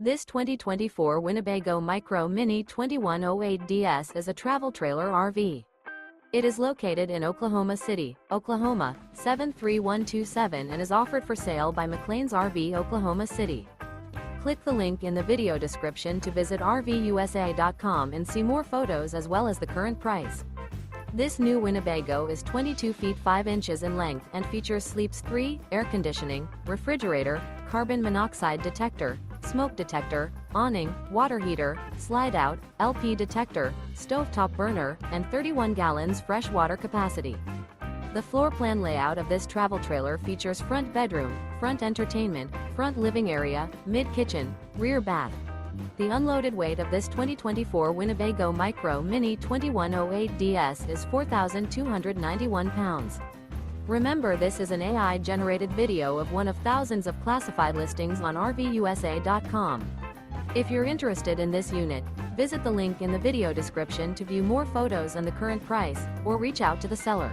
This 2024 Winnebago Micro Minnie 2108DS is a travel trailer RV. It is located in Oklahoma City, Oklahoma, 73127 and is offered for sale by McClain's RV Oklahoma City. Click the link in the video description to visit RVUSA.com and see more photos as well as the current price. This new Winnebago is 22 feet 5 inches in length and features sleeps 3, air conditioning, refrigerator, carbon monoxide detector, smoke detector, awning, water heater, slide-out, LP detector, stovetop burner, and 31 gallons fresh water capacity. The floor plan layout of this travel trailer features front bedroom, front entertainment, front living area, mid-kitchen, rear bath. The unloaded weight of this 2024 Winnebago Micro Minnie 2108DS is 4,291 pounds. Remember, this is an AI-generated video of one of thousands of classified listings on RVUSA.com. If you're interested in this unit, visit the link in the video description to view more photos and the current price, or reach out to the seller.